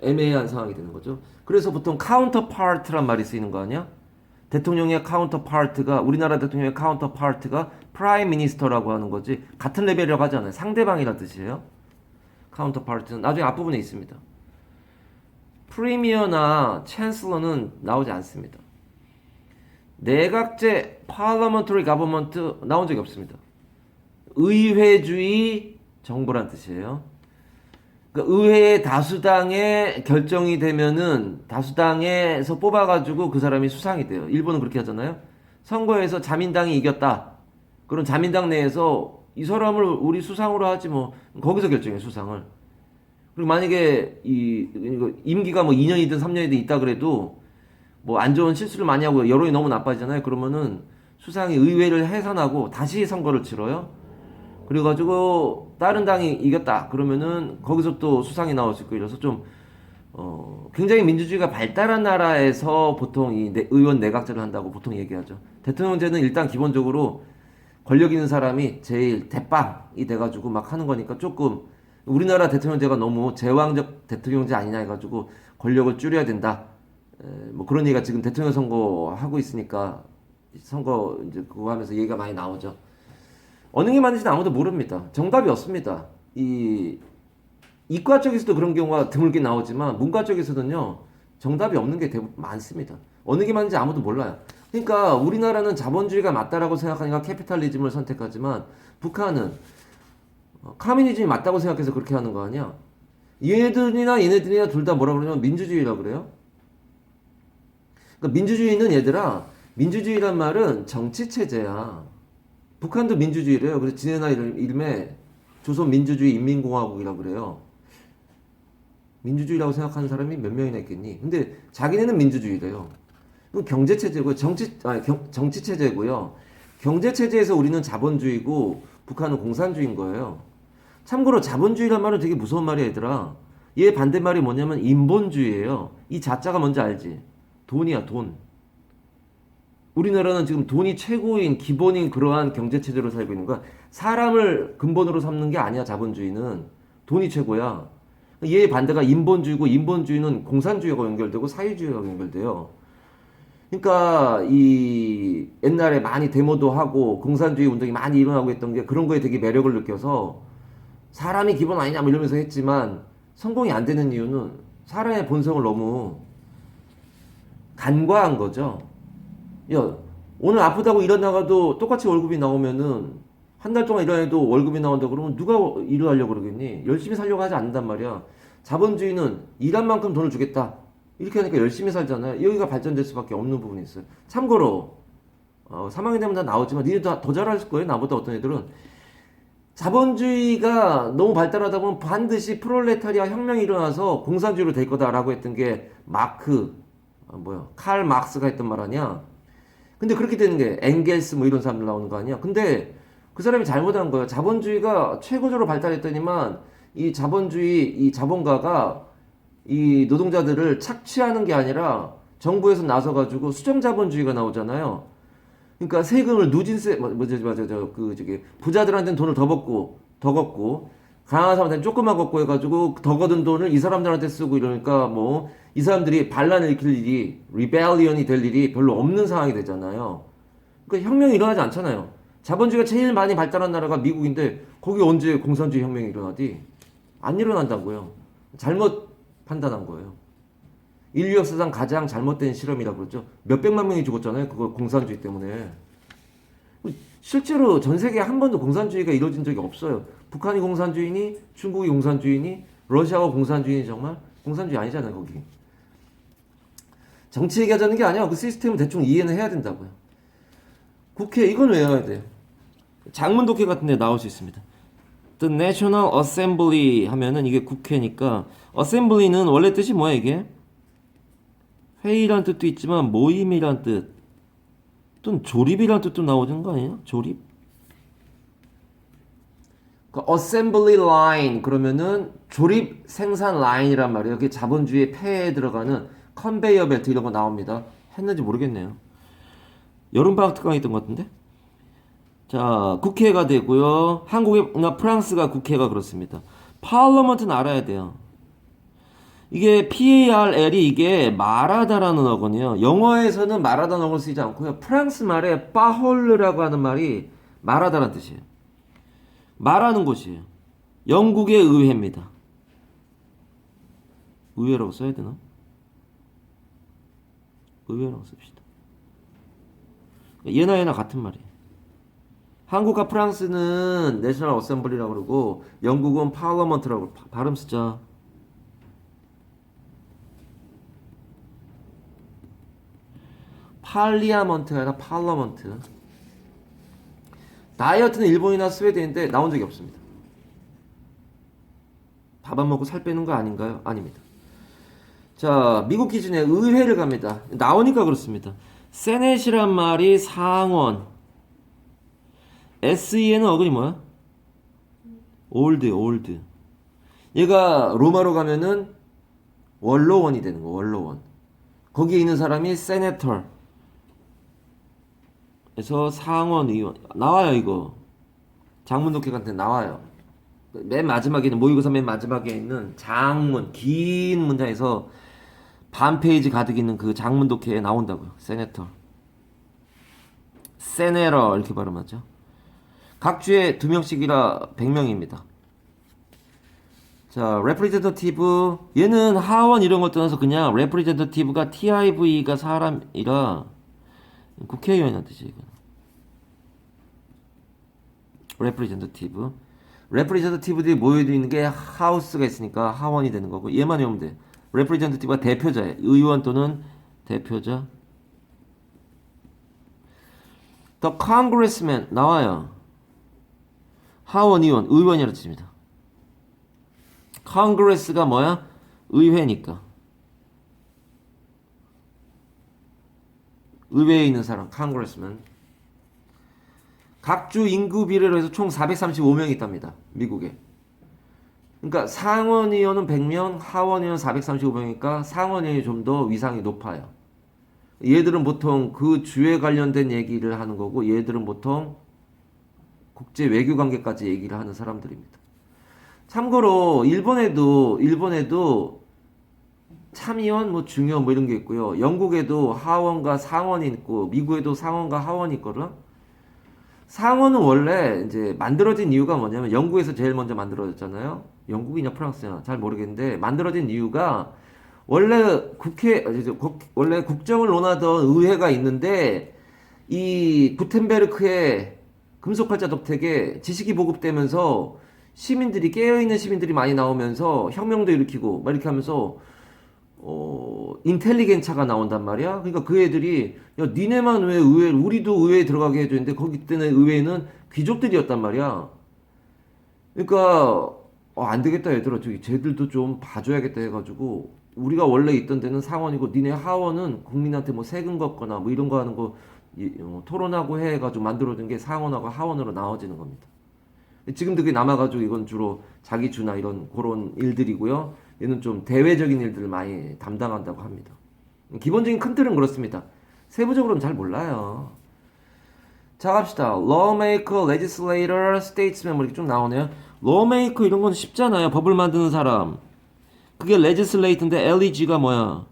애매한 상황이 되는 거죠. 그래서 보통 카운터파트란 말이 쓰이는 거 아니야? 대통령의 카운터파트가 우리나라 대통령의 카운터파트가 프라임 미니스터라고 하는 거지 같은 레벨이라고 하잖아요. 상대방이란 뜻이에요. 카운터파트는 나중에 앞부분에 있습니다. 프리미어나 챈슬러는 나오지 않습니다. 내각제 parliamentary government 나온 적이 없습니다. 의회주의 정부란 뜻이에요. 그러니까 의회의 다수당의 결정이 되면은 다수당에서 뽑아가지고 그 사람이 수상이 돼요. 일본은 그렇게 하잖아요. 선거에서 자민당이 이겼다. 그럼 자민당 내에서 이 사람을 우리 수상으로 하지 뭐 거기서 결정해 수상을. 그리고 만약에 이거 임기가 뭐 2년이든 3년이든 있다 그래도 뭐 안 좋은 실수를 많이 하고 여론이 너무 나빠지잖아요. 그러면은 수상이 의회를 해산하고 다시 선거를 치러요. 그래가지고 다른 당이 이겼다 그러면은 거기서 또 수상이 나올 수 있고 이래서 좀 굉장히 민주주의가 발달한 나라에서 보통 이 의원 내각제를 한다고 보통 얘기하죠. 대통령제는 일단 기본적으로 권력 있는 사람이 제일 대빵이 돼가지고 막 하는 거니까 조금 우리나라 대통령제가 너무 제왕적 대통령제 아니냐 해가지고 권력을 줄여야 된다. 뭐 그런 얘기가 지금 대통령 선거 하고 있으니까 선거 이제 그거 하면서 얘기가 많이 나오죠. 어느 게 맞는지는 아무도 모릅니다. 정답이 없습니다. 이 이과 쪽에서도 그런 경우가 드물게 나오지만 문과 쪽에서는요 정답이 없는 게 대부분 많습니다. 어느 게 맞는지 아무도 몰라요. 그러니까 우리나라는 자본주의가 맞다라고 생각하니까 캐피탈리즘을 선택하지만 북한은 커뮤니즘이 맞다고 생각해서 그렇게 하는 거 아니야? 얘네들이나 둘 다 뭐라 그러냐면 민주주의라고 그래요. 그러니까 민주주의는 얘들아 민주주의란 말은 정치체제야. 북한도 민주주의래요. 그래서 지네나 이름에 조선민주주의 인민공화국이라고 그래요. 민주주의라고 생각하는 사람이 몇 명이나 있겠니? 근데 자기네는 민주주의래요. 그럼 경제체제고요. 정치체제고요. 경제체제에서 우리는 자본주의고 북한은 공산주의인 거예요. 참고로 자본주의란 말은 되게 무서운 말이야 얘들아. 얘 반대말이 뭐냐면 인본주의예요. 이 자자가 뭔지 알지? 돈이야 돈. 우리나라는 지금 돈이 최고인 기본인 그러한 경제체제로 살고 있는 거야. 사람을 근본으로 삼는 게 아니야 자본주의는. 돈이 최고야. 얘 반대가 인본주의고 인본주의는 공산주의가 연결되고 사회주의가 연결돼요. 그러니까 이 옛날에 많이 데모도 하고 공산주의 운동이 많이 일어나고 했던 게 그런 거에 되게 매력을 느껴서 사람이 기본 아니냐 뭐 이러면서 했지만 성공이 안 되는 이유는 사람의 본성을 너무 간과한 거죠. 야, 오늘 아프다고 일어나가도 똑같이 월급이 나오면은 한 달 동안 일어나도 월급이 나온다 그러면 누가 일을 하려고 그러겠니? 열심히 살려고 하지 않는단 말이야. 자본주의는 일한 만큼 돈을 주겠다. 이렇게 하니까 열심히 살잖아요. 여기가 발전될 수밖에 없는 부분이 있어요. 참고로 3학년 되면 다 나오지만 니네 더 잘할 거예요. 나보다 어떤 애들은. 자본주의가 너무 발달하다 보면 반드시 프롤레타리아 혁명이 일어나서 공산주의로 될 거다라고 했던 게 칼 막스가 했던 말 아니야. 근데 그렇게 되는 게 엥겔스 뭐 이런 사람들 나오는 거 아니야. 근데 그 사람이 잘못한 거예요. 자본주의가 최고적으로 발달했더니만 이 자본가가 이 노동자들을 착취하는 게 아니라 정부에서 나서가지고 수정자본주의가 나오잖아요. 그러니까 세금을 누진세 부자들한테는 돈을 더 걷고 가난한 사람한테는 조금만 걷고 해가지고 더 걷은 돈을 이 사람들한테 쓰고 이러니까 뭐 이 사람들이 반란을 일으킬 일이 리벨리언이 될 일이 별로 없는 상황이 되잖아요. 그러니까 혁명이 일어나지 않잖아요. 자본주의가 제일 많이 발달한 나라가 미국인데 거기 언제 공산주의 혁명이 일어나지? 안 일어난다고요. 잘못 판단한 거예요. 인류 역사상 가장 잘못된 실험이라고 그러죠. 몇백만 명이 죽었잖아요. 그거 공산주의 때문에. 실제로 전 세계에 한 번도 공산주의가 이루어진 적이 없어요. 북한이 공산주의니 중국이 공산주의니 러시아가 공산주의니 정말 공산주의 아니잖아요. 거기. 정치 얘기하자는 게 아니야. 그 시스템을 대충 이해는 해야 된다고요. 국회 이건 외워야 돼요. 장문독해 같은 데 나올 수 있습니다. The National Assembly 하면은 이게 국회니까 Assembly는 원래 뜻이 뭐야 이게? 회의란 뜻도 있지만 모임이란 뜻 또는 조립이란 뜻도 나오는 거 아니에요? 조립? 그러니까 Assembly Line 그러면은 조립 생산 라인이란 말이에요. 그게 자본주의의 폐에 들어가는 컨베이어 벨트 이런 거 나옵니다. 했는지 모르겠네요. 여름방학 특강 있던 것 같은데. 자, 국회가 되고요. 한국이나 프랑스가 국회가 그렇습니다. 파르러먼트는 알아야 돼요. 이게 PARL이 이게 말하다라는 어거든요. 영어에서는 말하다는 어거를 쓰지 않고요. 프랑스 말에 파홀르라고 하는 말이 말하다라는 뜻이에요. 말하는 곳이에요. 영국의 의회입니다. 의회라고 써야 되나? 의회라고 씁시다. 얘나 얘나 같은 말이에요. 한국과 프랑스는 내셔널 어셈블리라고 그러고 영국은 파르러먼트라고 발음 쓰자. 팔리아먼트가 아니라 팔러먼트. 다이어트는 일본이나 스웨덴인데 나온 적이 없습니다. 밥 안 먹고 살 빼는 거 아닌가요? 아닙니다. 자, 미국 기준에 의회를 갑니다. 나오니까 그렇습니다. 세넷이란 말이 상원. SE는 어근이 뭐야? 올드. 얘가 로마로 가면은 원로원이 되는 거, 원로원. 거기에 있는 사람이 세네터. 그래서 상원 의원. 나와요, 이거. 장문독해한테 나와요. 맨 마지막에는, 모의고사 맨 마지막에 있는 장문, 긴 문장에서 반 페이지 가득 있는 그 장문 독해에 나온다고요. 세네터. 세네러 이렇게 발음하죠. 각 주에 2명씩이라 100명입니다. 자, 레프리젠터티브 얘는 하원 이런 걸 떠나서 그냥 레프리젠터티브가 TIV가 사람이라 국회의원이란 뜻이에요. 레프리젠터티브들이 모여있는 게 하우스가 있으니까 하원이 되는 거고 얘만 외우면 돼. 레프리젠터티브가 대표자예요. 의원 또는 대표자. The congressman 나와요. 하원 의원, 의원이라는 뜻입니다. congress가 뭐야? 의회니까. 의회에 있는 사람, congressman. 각주 인구 비례로 해서 총 435명이 있답니다. 미국에. 그러니까 상원의원은 100명, 하원의원 435명이니까 상원의원이 좀 더 위상이 높아요. 얘들은 보통 그 주에 관련된 얘기를 하는 거고 얘들은 보통 국제 외교 관계까지 얘기를 하는 사람들입니다. 참고로 일본에도 참의원, 뭐 중의원 뭐 이런 게 있고요. 영국에도 하원과 상원이 있고 미국에도 상원과 하원이 있거든. 상원은 원래 이제 만들어진 이유가 뭐냐면 영국에서 제일 먼저 만들어졌잖아요. 영국이냐 프랑스냐 잘 모르겠는데 만들어진 이유가 원래 원래 국정을 논하던 의회가 있는데 이 구텐베르크의 금속활자 덕택에 지식이 보급되면서 시민들이 깨어있는 시민들이 많이 나오면서 혁명도 일으키고 막 이렇게 하면서 인텔리겐차가 나온단 말이야. 그러니까 그 애들이 야 니네만 왜 우리도 의회에 들어가게 해줬는데 거기 때는 의회는 귀족들이었단 말이야. 그러니까 안 되겠다 얘들아 저기 쟤들도 좀 봐줘야겠다 해가지고 우리가 원래 있던 데는 상원이고 니네 하원은 국민한테 뭐 세금 걷거나 뭐 이런 거 하는 거 토론하고 해가지고 만들어진 게 상원하고 하원으로 나눠지는 겁니다. 지금도 그게 남아가지고 이건 주로 자기 주나 이런 그런 일들이고요. 얘는 좀 대외적인 일들을 많이 담당한다고 합니다. 기본적인 큰 틀은 그렇습니다. 세부적으로는 잘 몰라요. 자 갑시다. Lawmaker, Legislator, Statesman 뭐 이렇게 쭉 나오네요. Lawmaker 이런 건 쉽잖아요. 법을 만드는 사람. 그게 Legislator인데 LEG가 뭐야?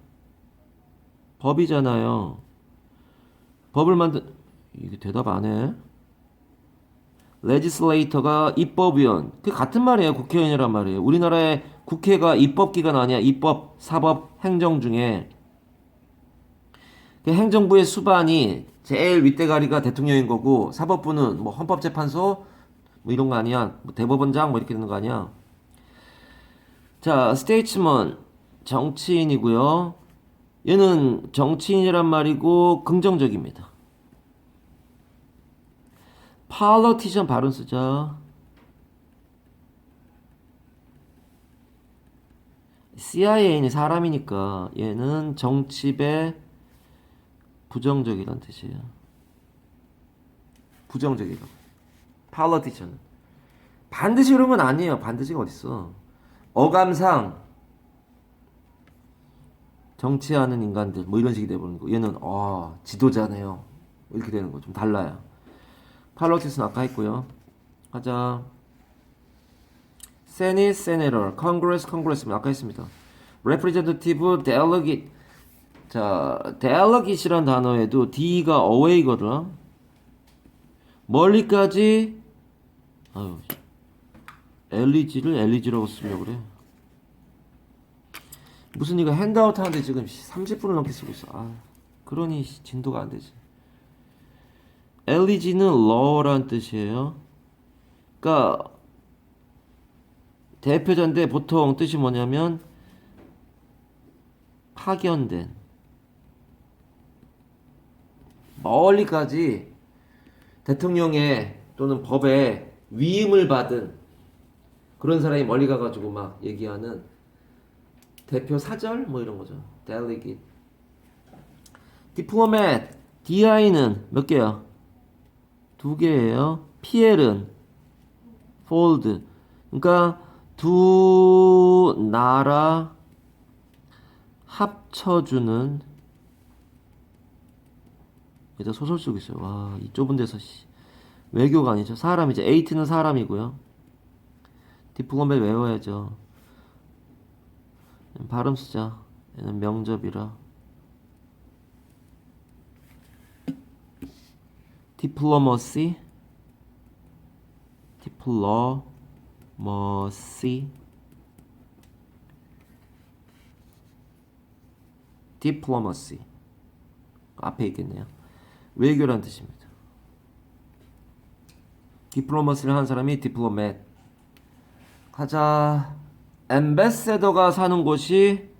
법이잖아요. 이게 대답 안 해? 레지슬레이터가 입법위원. 그게 같은 말이에요. 국회의원이란 말이에요. 우리나라의 국회가 입법기관 아니야. 입법, 사법, 행정 중에 그 행정부의 수반이 제일 윗대가리가 대통령인 거고 사법부는 뭐 헌법재판소 뭐 이런 거 아니야. 뭐 대법원장 뭐 이렇게 되는 거 아니야. 자, 스테이츠먼 정치인이고요. 얘는 정치인이란 말이고 긍정적입니다. politician 발음 쓰자. CIA는 사람이니까 얘는 정치배 부정적이란 뜻이에요. 부정적이라고. politician. 반드시 그런 건 아니에요. 반드시가 어딨어. 어감상 정치하는 인간들 뭐 이런 식이 돼버리는 거. 얘는 지도자네요. 이렇게 되는 거 좀 달라요. 팔로티스는 아까 했고요. 가자. Senate, Senator, Congress, Congressman 아까 했습니다. Representative, Delegate. 자, Delegate이란 단어에도 D가 away거든. 멀리까지 아유 엘리지라고 쓰려고 그래. 무슨 이거 핸드아웃 하는데 지금 30분을 넘게 쓰고 있어. 그러니 진도가 안 되지. 엘리지는 law란 뜻이에요. 그러니까 대표자인데 보통 뜻이 뭐냐면 파견된, 멀리까지 대통령의 또는 법의 위임을 받은 그런 사람이 멀리 가가지고 막 얘기하는 대표 사절 뭐 이런 거죠. delegate. diplomat, di는 몇 개야? 2개예요. PL은 fold. 그러니까 두 나라 합쳐주는. 여기다 소설 쓰고 있어요. 와, 이 좁은 데서 외교가 아니죠. 사람이죠. 에이트는 사람이고요. 디플로맷 외워야죠. 발음 쓰자. 얘는 명접이라. 디플로머시, 디플로머시 앞에 있겠네요. 외교란 뜻입니다. 디플로머시를 하는 사람이 디플로맷. 가자. 엠베세더가 사는 곳이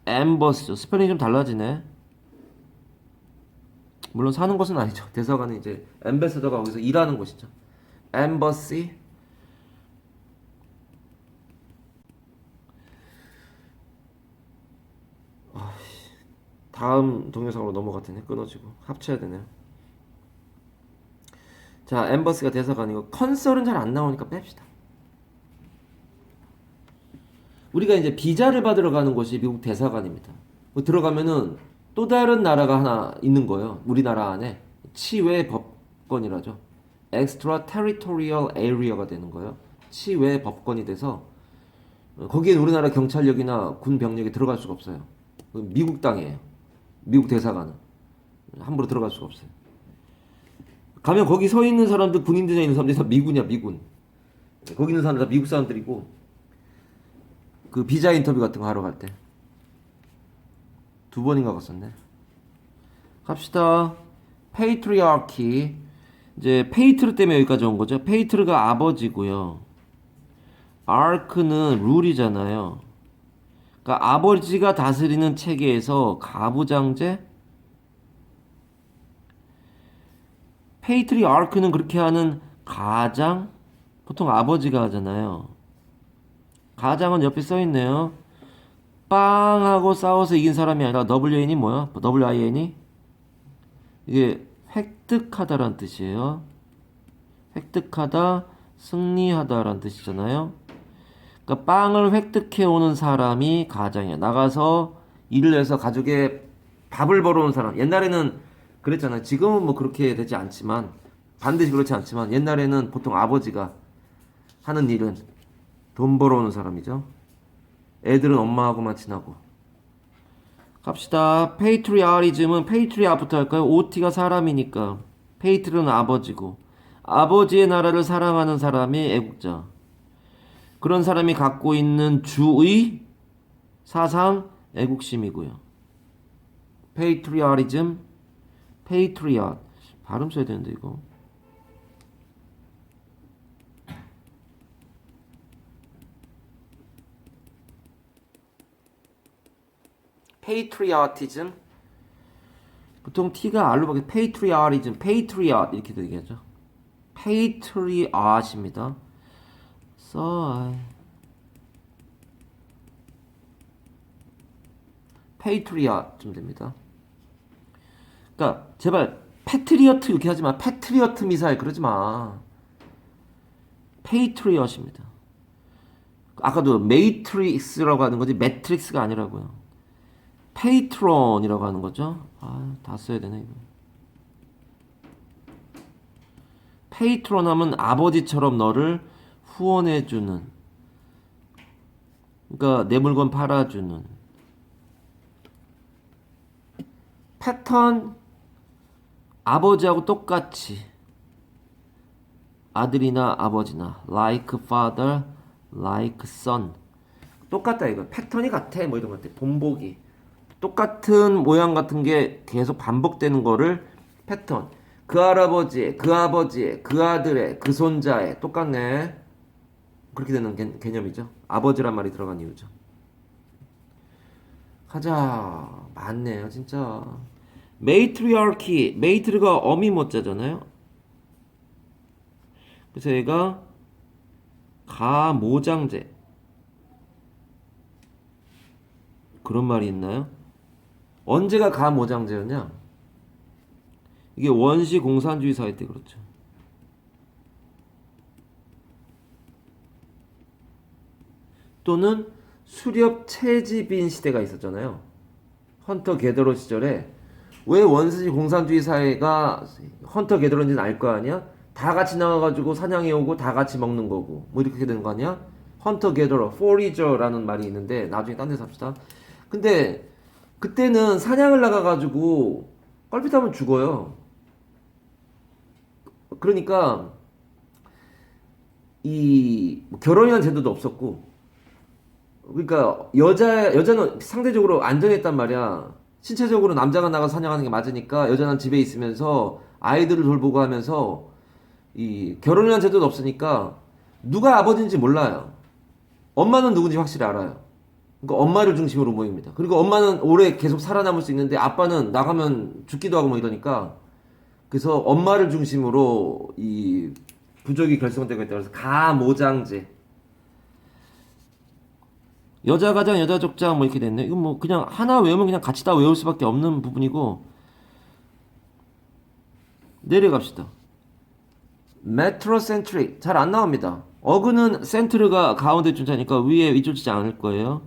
엠버스죠. 스펠링이 좀 달라지네. 물론 사는 곳은 아니죠. 대사관은 이제 엠베서더가 거기서 일하는 곳이죠. 엠버시. 다음 동영상으로 넘어갔더니 끊어지고 합쳐야 되네요. 자, 엠버시가 대사관이고 컨설은 잘 안 나오니까 뺍시다. 우리가 이제 비자를 받으러 가는 곳이 미국 대사관입니다. 들어가면은 또 다른 나라가 하나 있는 거예요. 우리나라 안에 치외 법권이라죠. Extra Territorial Area가 되는 거예요. 치외 법권이 돼서 거기엔 우리나라 경찰력이나 군 병력이 들어갈 수가 없어요. 미국 땅이에요. 미국 대사관은 함부로 들어갈 수가 없어요. 가면 거기 서 있는 사람들, 군인들에 있는 사람들이 다 미군이야, 미군. 거기 있는 사람들 다 미국 사람들이고, 그 비자 인터뷰 같은 거 하러 갈 때 2번인가 갔었네. 갑시다. 페이트리아키. 이제 페이트르 때문에 여기까지 온 거죠. 페이트르가 아버지고요. 아크는 룰이잖아요. 그러니까 아버지가 다스리는 체계에서 가부장제. 페이트리아크는 그렇게 하는 가장. 보통 아버지가 하잖아요. 가장은 옆에 써있네요. 빵하고 싸워서 이긴 사람이 아니라 WN이 뭐야? WIN이? 이게 획득하다란 뜻이에요. 획득하다, 승리하다란 뜻이잖아요. 그러니까 빵을 획득해 오는 사람이 가장이야. 나가서 일을 해서 가족의 밥을 벌어온 사람. 옛날에는 그랬잖아요. 지금은 뭐 그렇게 되지 않지만, 반드시 그렇지 않지만, 옛날에는 보통 아버지가 하는 일은 돈 벌어오는 사람이죠. 애들은 엄마하고만 친하고. 갑시다. 페이트리아리즘은 페이트리아부터 할까요? OT가 사람이니까. 페이트르는 아버지고. 아버지의 나라를 사랑하는 사람이 애국자. 그런 사람이 갖고 있는 주의 사상 애국심이고요. 페이트리아리즘, 페이트리아. 발음 써야 되는데 이거. 페이트리어티즘. 보통 T가 R로 바뀌어 페이트리어리즘, 페이트리엇 이렇게 되겠죠. 페이트리엇입니다. 페이트리엇 좀 됩니다. 그러니까 제발 패트리어트 이렇게 하지 마. 패트리어트 미사일 그러지 마. 페이트리엇입니다. 아까도 메이트릭스라고 하는 거지 매트릭스가 아니라고요. 페이트론이라고 하는 거죠. 아, 다 써야 되네 이거. 페이트론 하면 아버지처럼 너를 후원해주는, 그러니까 내 물건 팔아주는. 패턴 아버지하고 똑같이, 아들이나 아버지나 like father, like son 똑같다 이거. 패턴이 같아 뭐 이런 것 같아. 본보기 똑같은 모양 같은 게 계속 반복되는 거를 패턴. 그 할아버지의, 그 아버지의, 그 아들의, 그 손자의 똑같네. 그렇게 되는 개념이죠. 아버지란 말이 들어간 이유죠. 가자. 맞네요 진짜. 메이트리아키, 메이트르가 어미 모자잖아요. 그래서 얘가 가모장제 그런 말이 있나요? 언제가 가모장제였냐? 이게 원시 공산주의 사회 때 그렇죠. 또는 수렵 채집인 시대가 있었잖아요. 헌터 게더러 시절에. 왜 원시 공산주의 사회가 헌터 게더러인지는 알 거 아니야? 다 같이 나와가지고 사냥해 오고 다 같이 먹는 거고 뭐 이렇게 되는 거 아니야? 헌터 게더러, 포리저라는 말이 있는데 나중에 딴 데서 합시다. 근데 그때는 사냥을 나가가지고 껄핏하면 죽어요. 그러니까 이 결혼이라는 제도도 없었고, 그러니까 여자는 상대적으로 안전했단 말이야. 신체적으로 남자가 나가 사냥하는 게 맞으니까 여자는 집에 있으면서 아이들을 돌보고 하면서, 이 결혼이라는 제도도 없으니까 누가 아버지인지 몰라요. 엄마는 누군지 확실히 알아요. 그러니까 엄마를 중심으로 모입니다. 그리고 엄마는 오래 계속 살아남을 수 있는데 아빠는 나가면 죽기도 하고 뭐 이러니까, 그래서 엄마를 중심으로 이 부족이 결성되고 있다. 그래서 가모장제. 여자 가장 여자 족장 뭐 이렇게 됐네. 이건 뭐 그냥 하나 외우면 그냥 같이 다 외울 수밖에 없는 부분이고. 내려갑시다. 메트로센트릭 잘 안 나옵니다. 어그는 센트르가 가운데 존재하니까 위에 위쪽지지 않을 거예요.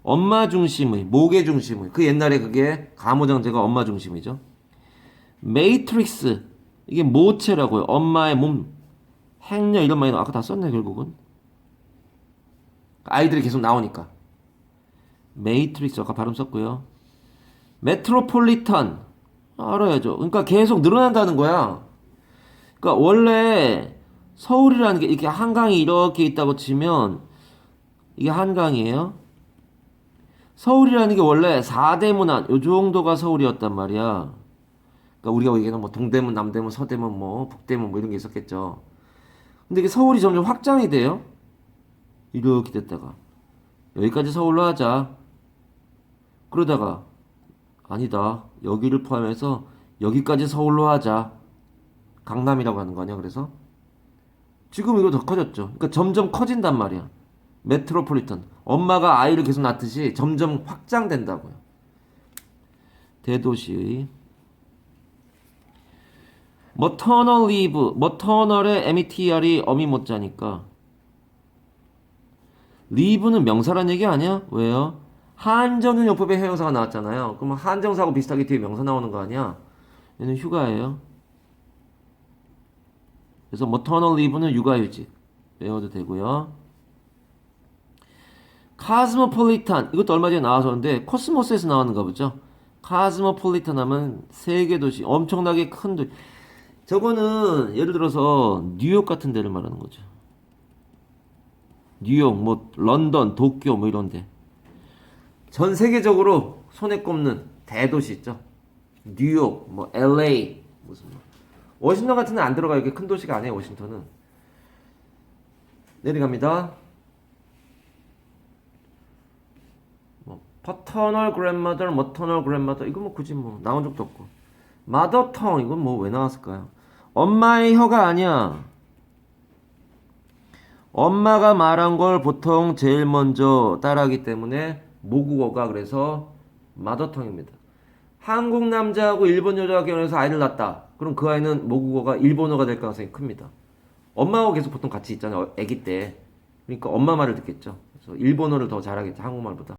엄마 중심의, 모계 중심의. 그 옛날에 그게 가모장제가 엄마 중심이죠. 메이트릭스 이게 모체라고요. 엄마의 몸, 행렬 이런 말이 아까 다 썼네 결국은. 아이들이 계속 나오니까. 메이트릭스 아까 발음 썼고요. 메트로폴리탄 알아야죠. 그러니까 계속 늘어난다는 거야. 그러니까 원래 서울이라는 게 이렇게 한강이 이렇게 있다고 치면 이게 한강이에요. 서울이라는 게 원래 4대 문안 요 정도가 서울이었단 말이야. 그러니까 우리가 얘기하는 뭐 동대문, 남대문, 서대문, 뭐 북대문 뭐 이런 게 있었겠죠. 근데 이게 서울이 점점 확장이 돼요. 이렇게 됐다가 여기까지 서울로 하자. 그러다가 아니다. 여기를 포함해서 여기까지 서울로 하자. 강남이라고 하는 거 아니야? 그래서 지금 이거 더 커졌죠. 그러니까 점점 커진단 말이야. 메트로폴리탄. 엄마가 아이를 계속 낳듯이 점점 확장된다고요. 대도시의 머터널 리브, 머터널의 METR이 어미 못자니까 리브는 명사란 얘기 아니야? 왜요? 한정형 용법의 형용사가 나왔잖아요. 그럼 한정사하고 비슷하게 뒤에 명사 나오는 거 아니야? 얘는 휴가예요. 그래서 머터널 리브는 육아휴직 외워도 되고요. 카스모폴리탄 이것도 얼마 전에 나와서는데 코스모스에서 나왔는가 보죠. 카스모폴리탄 하면 세계 도시, 엄청나게 큰 도시. 저거는 예를 들어서 뉴욕 같은 데를 말하는 거죠. 뉴욕, 뭐 런던, 도쿄 뭐 이런데 전 세계적으로 손에 꼽는 대도시 있죠. 뉴욕, 뭐 LA, 무슨 워싱턴 같은 데는 안 들어가요. 이게 큰 도시가 아니에요. 워싱턴은. 내려갑니다. 뭐 paternal grandmother, maternal grandmother 이거 뭐 굳이 뭐 나온 적도 없고. mother tongue 이건 뭐 왜 나왔을까요? 엄마의 혀가 아니야. 엄마가 말한 걸 보통 제일 먼저 따라하기 때문에 모국어가 그래서 마더텅입니다. 한국 남자하고 일본 여자가 결혼해서 아이를 낳았다. 그럼 그 아이는 모국어가 일본어가 될 가능성이 큽니다. 엄마하고 계속 보통 같이 있잖아요. 아기 때. 그러니까 엄마 말을 듣겠죠. 그래서 일본어를 더 잘하겠죠. 한국말보다.